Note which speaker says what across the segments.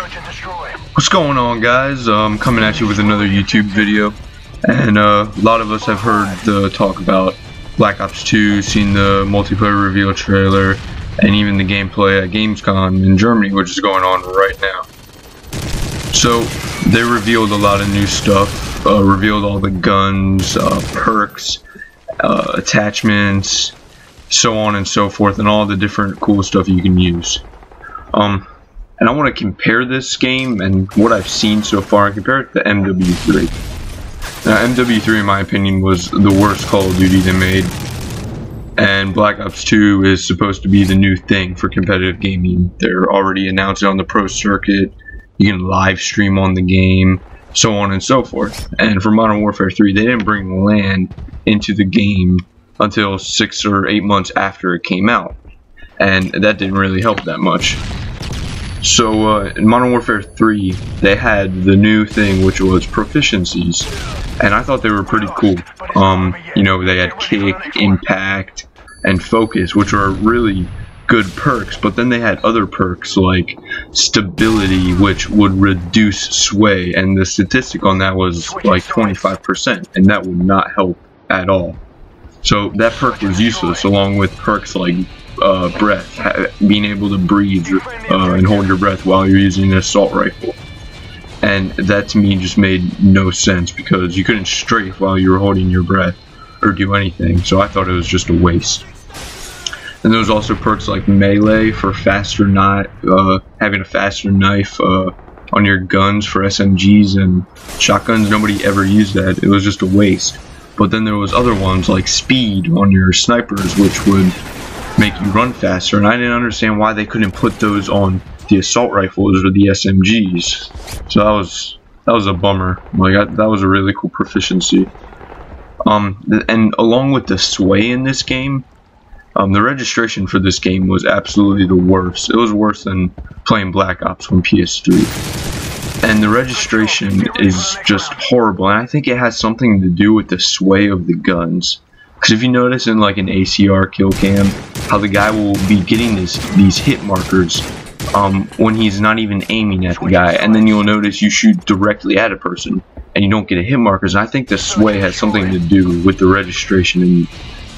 Speaker 1: What's going on, guys? I'm coming at you with another YouTube video, and a lot of us have heard the talk about Black Ops 2, seen the multiplayer reveal trailer, and even the gameplay at Gamescom in Germany, which is going on right now. So they revealed a lot of new stuff, revealed all the guns, perks, attachments, so on and so forth, and all the different cool stuff you can use. And I want to compare this game and what I've seen so far and compare it to MW3. Now, MW3, in my opinion, was the worst Call of Duty they made, and Black Ops 2 is supposed to be the new thing for competitive gaming. They're already announcing it on the pro circuit. You can live stream on the game, so on and so forth. And for Modern Warfare 3, they didn't bring LAN into the game until 6 or 8 months after it came out, and that didn't really help that much. So in Modern Warfare 3, they had the new thing, which was proficiencies, and I thought they were pretty cool. You know, they had kick, impact, and focus, which are really good perks, but then they had other perks like stability, which would reduce sway, and the statistic on that was like 25%, and that would not help at all. So that perk was useless, along with perks like breath, being able to breathe and hold your breath while you're using an assault rifle. And that to me just made no sense, because you couldn't strafe while you were holding your breath or do anything, so I thought it was just a waste. And there was also perks like melee for faster having a faster knife on your guns for SMGs and shotguns. Nobody ever used that. It was just a waste. But then there was other ones like speed on your snipers, which would make you run faster, and I didn't understand why they couldn't put those on the assault rifles or the SMGs. So that was a bummer. Like that was a really cool proficiency. And along with the sway in this game, the registration for this game was absolutely the worst. It was worse than playing Black Ops on PS3. And the registration is just horrible, and I think it has something to do with the sway of the guns. Because if you notice in like an ACR kill cam, how the guy will be getting these hit markers when he's not even aiming at the guy, and then you'll notice you shoot directly at a person and you don't get a hit markers. And I think the sway has something to do with the registration in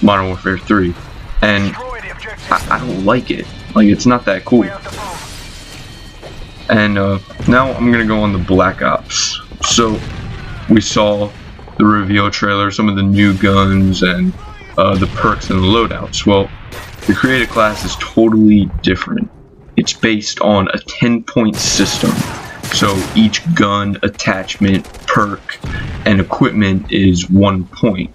Speaker 1: Modern Warfare 3, and I don't like it. Like, it's not that cool. And now I'm gonna go on the Black Ops. So we saw the reveal trailer, some of the new guns, and the perks and the loadouts. Well, the creative class is totally different. It's based on a 10-point system. So each gun, attachment, perk, and equipment is 1 point.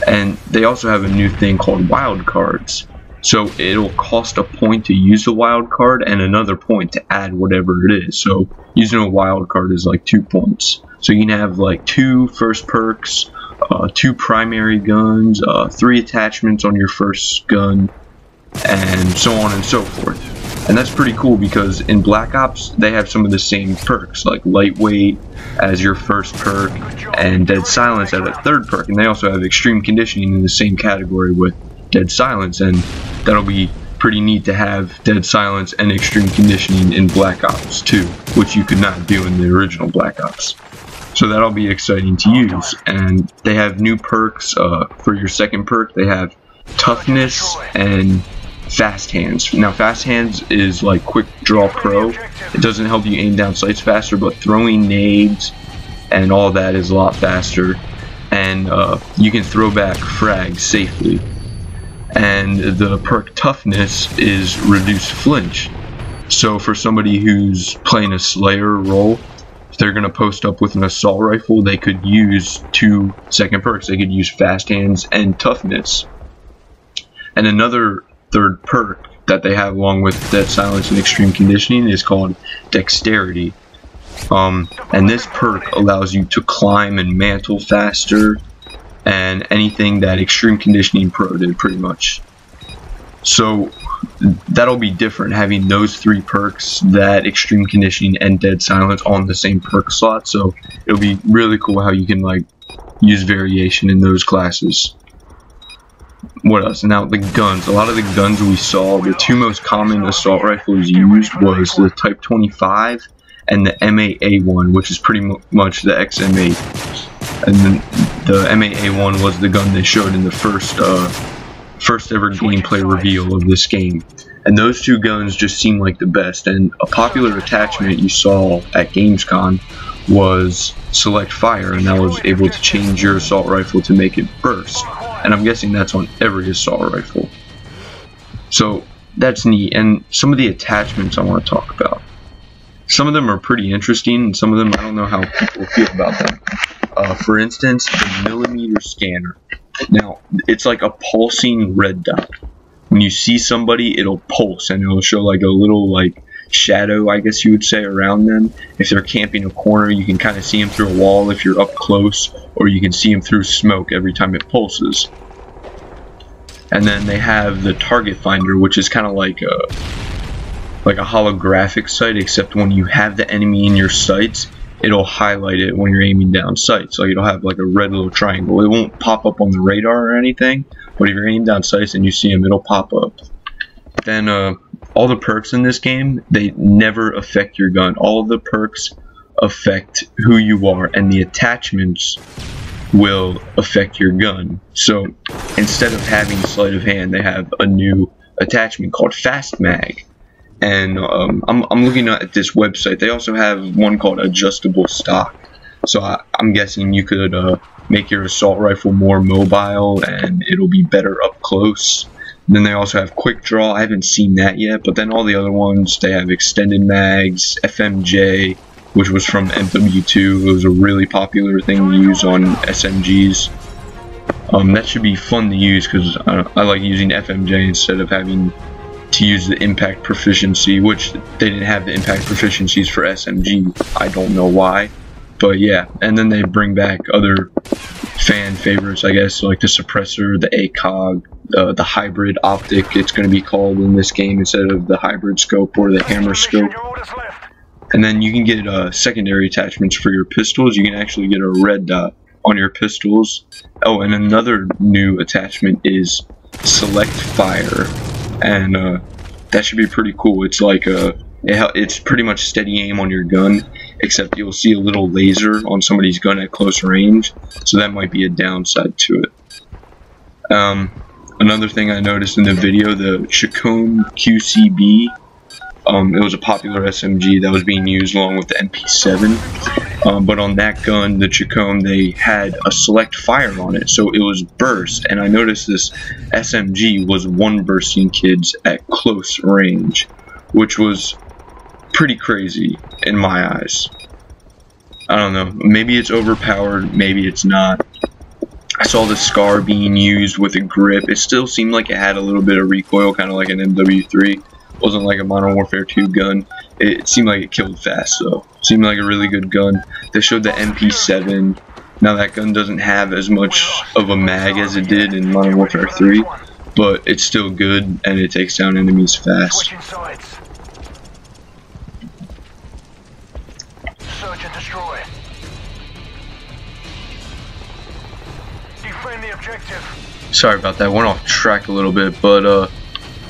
Speaker 1: And they also have a new thing called wild cards. So it'll cost a point to use the wild card and another point to add whatever it is. So using a wild card is like 2 points. So you can have like 2 first perks, 2 primary guns, 3 attachments on your first gun, and so on and so forth. And that's pretty cool, because in Black Ops they have some of the same perks, like lightweight as your first perk and dead silence as a 3rd perk, and they also have extreme conditioning in the same category with dead silence, and that'll be pretty neat to have dead silence and extreme conditioning in Black Ops 2, which you could not do in the original Black Ops. So that'll be exciting to use. And they have new perks. For your second perk, they have toughness and fast hands. Now fast hands is like quick draw pro. It doesn't help you aim down sights faster, but throwing nades and all that is a lot faster, and you can throw back frags safely. And the perk toughness is reduced flinch. So for somebody who's playing a Slayer role, if they're going to post up with an assault rifle, they could use 2 second perks. They could use fast hands and toughness. And another 3rd perk that they have along with dead silence and extreme conditioning is called dexterity. And this perk allows you to climb and mantle faster, and anything that extreme conditioning pro did, pretty much. So that'll be different, having those 3 perks, that extreme conditioning and dead silence, on the same perk slot. So it'll be really cool how you can like use variation in those classes. what else? Now the guns. A lot of the guns we saw, the two most common assault rifles used was the Type 25 and the MA1, which is pretty much the XM8. And then the MA1 was the gun they showed in the first ever gameplay reveal of this game. And those two guns just seem like the best. And a popular attachment you saw at Gamescom was Select Fire, and that was able to change your assault rifle to make it burst. And I'm guessing that's on every assault rifle. So that's neat. And some of the attachments I want to talk about. Some of them are pretty interesting, and some of them I don't know how people feel about them. For instance, the millimeter scanner. Now, it's like a pulsing red dot. When you see somebody, it'll pulse, and it'll show like a little like shadow, I guess you would say, around them. If they're camping a corner, you can kind of see them through a wall if you're up close, or you can see them through smoke every time it pulses. And then they have the target finder, which is kind of like a holographic sight, except when you have the enemy in your sights, it'll highlight it when you're aiming down sights. So it'll have like a red little triangle. It won't pop up on the radar or anything, but if you're aiming down sights and you see them, it'll pop up. Then all the perks in this game, they never affect your gun. All of the perks affect who you are, and the attachments will affect your gun. So instead of having sleight of hand, they have a new attachment called Fast Mag. And I'm looking at this website. They also have one called Adjustable Stock. So I'm guessing you could make your assault rifle more mobile, and it'll be better up close. Then they also have Quick Draw. I haven't seen that yet, but then all the other ones, they have extended mags, FMJ, which was from MW2. It was a really popular thing to use on SMGs. That should be fun to use because I like using FMJ instead of having to use the impact proficiency, which they didn't have the impact proficiencies for SMG. I don't know why, but yeah. And then they bring back other fan favorites, I guess, like the suppressor, the ACOG, the hybrid optic, it's going to be called in this game instead of the hybrid scope or the hammer scope. And then you can get secondary attachments for your pistols. You can actually get a red dot on your pistols. Oh, and another new attachment is Select Fire, and that should be pretty cool. It's like it's pretty much steady aim on your gun, except you'll see a little laser on somebody's gun at close range, so that might be a downside to it. Another thing I noticed in the video, the Chacon QCB, it was a popular SMG that was being used along with the MP7, but on that gun, the Chacon, they had a Select Fire on it, so it was burst, and I noticed this SMG was one bursting kids at close range, which was pretty crazy in my eyes. I don't know, maybe it's overpowered, maybe it's not. I saw the SCAR being used with a grip. It still seemed like it had a little bit of recoil, kind of like an MW3. It wasn't like a Modern Warfare 2 gun. It seemed like it killed fast, though. Seemed like a really good gun. They showed the MP7. Now that gun doesn't have as much of a mag as it did in Modern Warfare 3, but it's still good, and it takes down enemies fast.
Speaker 2: Search and destroy. Defend the objective.
Speaker 1: Sorry about that, went off track a little bit, but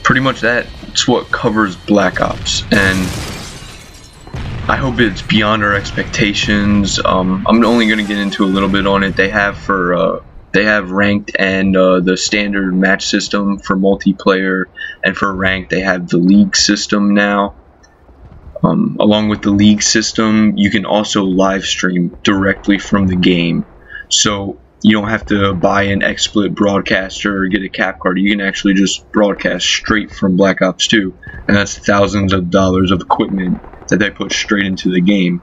Speaker 1: pretty much that's what covers Black Ops, and I hope it's beyond our expectations. I'm only going to get into a little bit on it. They have ranked and the standard match system for multiplayer, and for ranked they have the league system now. Along with the league system, you can also live stream directly from the game, so you don't have to buy an XSplit broadcaster or get a cap card. You can actually just broadcast straight from Black Ops 2, and that's thousands of dollars of equipment that they put straight into the game.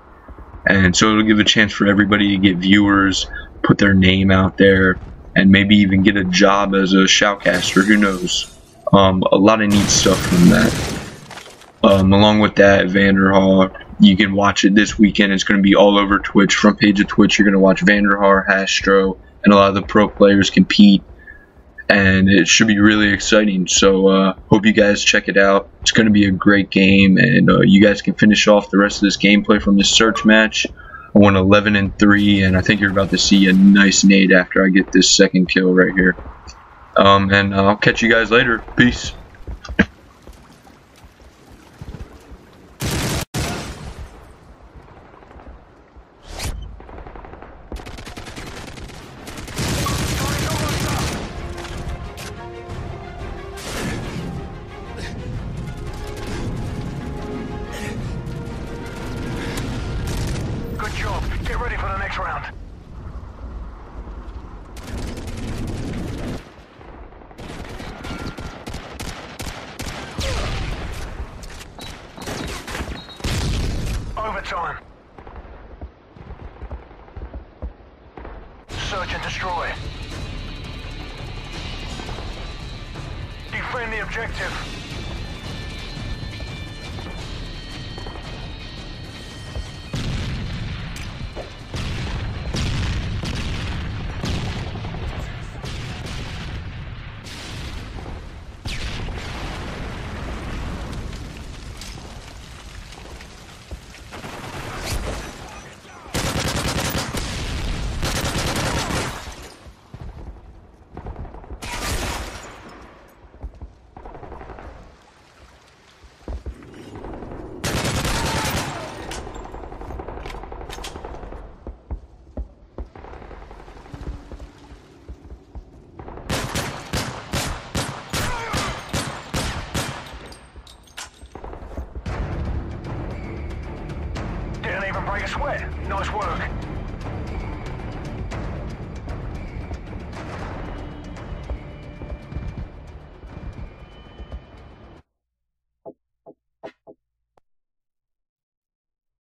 Speaker 1: And so it'll give a chance for everybody to get viewers, put their name out there, and maybe even get a job as a shoutcaster, who knows. A lot of neat stuff from that. Along with that, Vanderhaar, you can watch it this weekend. It's going to be all over Twitch. Front page of Twitch, you're going to watch Vanderhaar, Hastro, and a lot of the pro players compete, and it should be really exciting. So hope you guys check it out. It's going to be a great game, and you guys can finish off the rest of this gameplay from this search match. I went 11-3, and I think you're about to see a nice nade after I get this second kill right here. And I'll catch you guys later. Peace.
Speaker 2: Good job. Get ready for the next round. Overtime. Search and destroy. Defend the objective. Didn't even break a sweat. Nice work.